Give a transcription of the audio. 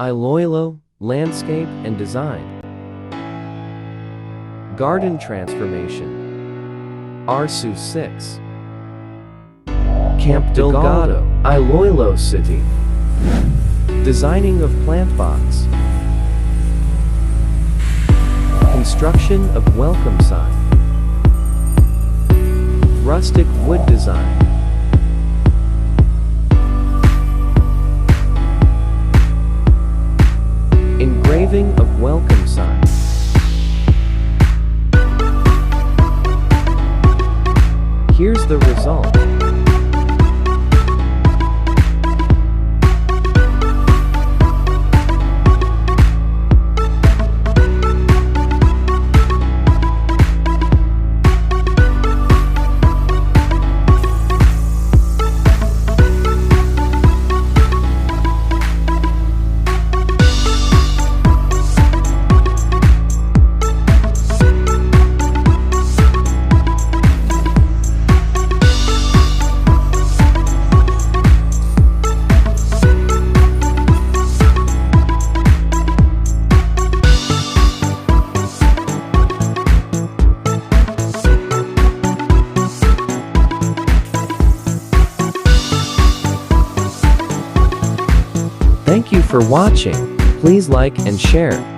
Iloilo, landscape and design. Garden transformation. RCSU 6. Camp Delgado, Iloilo City. Designing of plant box. Construction of welcome sign. Rustic wood design. Engraving of welcome sign. Here's the result. Thank you for watching. Please like and share.